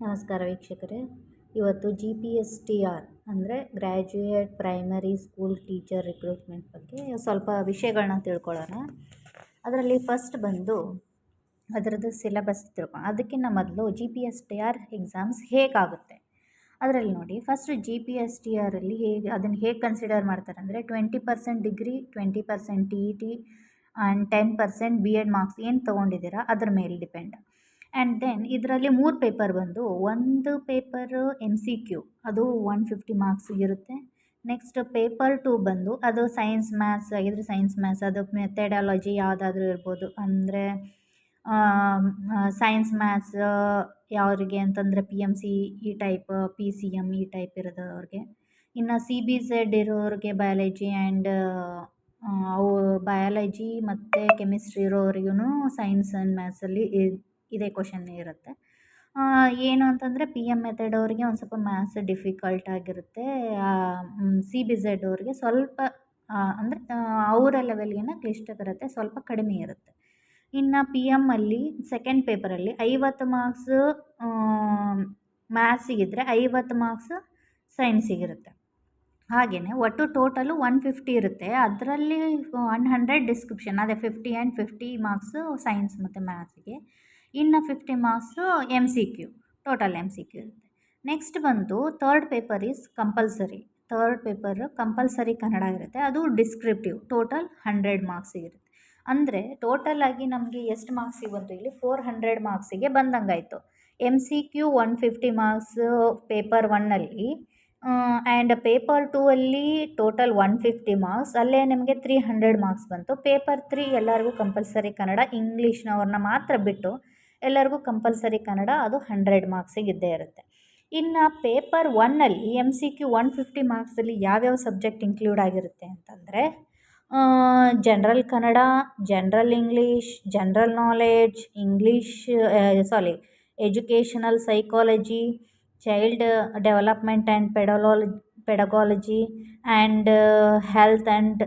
ನಮಸ್ಕಾರ ವೀಕ್ಷಕರೇ. ಇವತ್ತು GPSTR ಅಂದರೆ graduate primary school teacher recruitment ಬಗ್ಗೆ ಸ್ವಲ್ಪ ವಿಷಯಗಳನ್ನ ತಿಳ್ಕೊಳ್ಳೋಣ. ಅದರಲ್ಲಿ ಫಸ್ಟ್ ಬಂದು ಅದರದ್ದು ಸಿಲೆಬಸ್ ತಿಳ್ಕೊಳ್ಳೋಣ. ಅದಕ್ಕಿಂತ ಮೊದಲು GPSTR ಎಕ್ಸಾಮ್ಸ್ ಹೇಗಾಗುತ್ತೆ ಅದರಲ್ಲಿ ನೋಡಿ. ಫಸ್ಟ್ GPSTRಲ್ಲಿ ಅದನ್ನು ಹೇಗೆ ಕನ್ಸಿಡರ್ ಮಾಡ್ತಾರೆ ಅಂದರೆ 20% degree, 20% TET and 10% BEd marks ಏನು ತೊಗೊಂಡಿದ್ದೀರಾ ಅದ್ರ ಮೇಲೆ ಡಿಪೆಂಡ್. ಆ್ಯಂಡ್ ದೆನ್ ಇದರಲ್ಲಿ 3 ಪೇಪರ್ ಬಂದು, ಒಂದು ಪೇಪರು MCQ ಅದು 150 ಮಾರ್ಕ್ಸಿಗಿರುತ್ತೆ. ನೆಕ್ಸ್ಟ್ ಪೇಪರ್ 2 ಬಂದು ಅದು ಸೈನ್ಸ್ ಮ್ಯಾಥ್ಸ್ ಆಗಿದ್ರೆ ಸೈನ್ಸ್ ಮ್ಯಾಥ್ಸ್, ಅದು ಮೆಥಡಾಲಜಿ ಯಾವುದಾದ್ರೂ ಇರ್ಬೋದು. ಅಂದರೆ ಸೈನ್ಸ್ ಮ್ಯಾಥ್ಸ್ ಯಾರಿಗೆ ಅಂತಂದರೆ PMC ಈ ಟೈಪ್, PCM ಈ ಟೈಪ್ ಇರೋದವ್ರಿಗೆ. ಇನ್ನು CBZ ಇರೋರಿಗೆ ಬಯಾಲಜಿ ಆ್ಯಂಡ್ ಅವು ಬಯಾಲಜಿ ಮತ್ತು ಕೆಮಿಸ್ಟ್ರಿ ಇರೋರಿಗೂ ಸೈನ್ಸ್ ಆ್ಯಂಡ್ ಮ್ಯಾಥ್ಸಲ್ಲಿ ಇದೇ ಕ್ವಶನ್ ಇರುತ್ತೆ. ಏನು ಅಂತಂದರೆ PM ಮೆಥಡ್ ಅವರಿಗೆ ಒಂದು ಸ್ವಲ್ಪ ಮ್ಯಾಥ್ಸ್ ಡಿಫಿಕಲ್ಟ್ ಆಗಿರುತ್ತೆ. CBZ ಅವ್ರಿಗೆ ಸ್ವಲ್ಪ ಅಂದರೆ ಅವರ ಲೆವೆಲ್ಗಿನ ಕ್ಲಿಷ್ಟಕರತೆ ಸ್ವಲ್ಪ ಕಡಿಮೆ ಇರುತ್ತೆ. ಇನ್ನು PMಲ್ಲಿ ಸೆಕೆಂಡ್ ಪೇಪರಲ್ಲಿ 50 ಮಾರ್ಕ್ಸ್ ಮ್ಯಾಥ್ಸಿಗಿದ್ರೆ 50 ಮಾರ್ಕ್ಸ್ ಸೈನ್ಸಿಗಿರುತ್ತೆ. ಹಾಗೆಯೇ ಒಟ್ಟು ಟೋಟಲು 150 ಇರುತ್ತೆ. ಅದರಲ್ಲಿ 100 ಡಿಸ್ಕ್ರಿಪ್ಷನ್, ಅದೇ 50 ಆ್ಯಂಡ್ 50 ಮಾರ್ಕ್ಸು ಸೈನ್ಸ್ ಮತ್ತು ಮ್ಯಾಥ್ಸಿಗೆ. ಇನ್ನು 50 ಮಾರ್ಕ್ಸು MCQ, ಟೋಟಲ್ MCQ ಇರುತ್ತೆ. ನೆಕ್ಸ್ಟ್ ಬಂದು third paper is compulsory. Third paper compulsory Kannada ಇರುತ್ತೆ. ಅದು ಡಿಸ್ಕ್ರಿಪ್ಟಿವ್, ಟೋಟಲ್ 100 ಮಾರ್ಕ್ಸಿಗಿರುತ್ತೆ. ಅಂದರೆ ಟೋಟಲಾಗಿ ನಮಗೆ ಎಷ್ಟು ಮಾರ್ಕ್ಸಿಗೆ ಬಂತು ಇಲ್ಲಿ? 400 ಮಾರ್ಕ್ಸಿಗೆ ಬಂದಂಗಾಯಿತು. MCQ 150 ಮಾರ್ಕ್ಸು ಪೇಪರ್ 1ಅಲ್ಲಿ, ಆ್ಯಂಡ್ ಪೇಪರ್ 2ಅಲ್ಲಿ ಟೋಟಲ್ 150 ಮಾರ್ಕ್ಸ್, ಅಲ್ಲೇ ನಿಮಗೆ 300 ಮಾರ್ಕ್ಸ್ ಬಂತು. ಪೇಪರ್ 3 ಎಲ್ಲರಿಗೂ ಕಂಪಲ್ಸರಿ ಕನ್ನಡ, ಇಂಗ್ಲೀಷ್ನವ್ರನ್ನ ಮಾತ್ರ ಬಿಟ್ಟು ಎಲ್ಲರಿಗೂ ಕಂಪಲ್ಸರಿ ಕನ್ನಡ, ಅದು 100 ಮಾರ್ಕ್ಸಿಗೆ ಇದ್ದೇ ಇರುತ್ತೆ. ಇನ್ನು ಪೇಪರ್ 1ಅಲ್ಲಿ MCQ 150 ಮಾರ್ಕ್ಸಲ್ಲಿ ಯಾವ್ಯಾವ ಸಬ್ಜೆಕ್ಟ್ ಇನ್ಕ್ಲೂಡ್ ಆಗಿರುತ್ತೆ ಅಂತಂದರೆ general Kannada, general English, general knowledge, educational psychology, child development and pedagogy and health and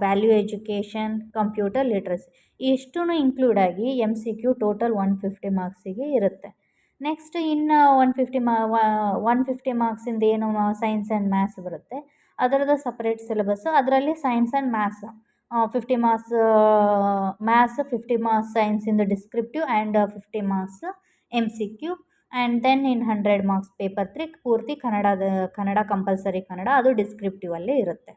value education, computer literacy, ಇಷ್ಟೂ ಇನ್ಕ್ಲೂಡ್ ಆಗಿ MCQ ಟೋಟಲ್ 150 ಮಾರ್ಕ್ಸಿಗೆ ಇರುತ್ತೆ. ನೆಕ್ಸ್ಟ್ ಇನ್ನು 150 ಮಾರ್ಕ್ಸಿಂದ ಏನು ಸೈನ್ಸ್ ಆ್ಯಂಡ್ ಮ್ಯಾಥ್ಸ್ ಬರುತ್ತೆ, ಅದರದ್ದು ಸಪ್ರೇಟ್ ಸಿಲೆಬಸ್ಸು. ಅದರಲ್ಲಿ science and maths 50 marks maths, 50 marks ಸೈನ್ಸಿಂದ descriptive and 50 marks MCQ. And then in 100 marks paper 3 ಪೂರ್ತಿ ಕನ್ನಡ ಕಂಪಲ್ಸರಿ ಕನ್ನಡ, ಅದು ಡಿಸ್ಕ್ರಿಪ್ಟಿವಲ್ಲಿ ಇರುತ್ತೆ.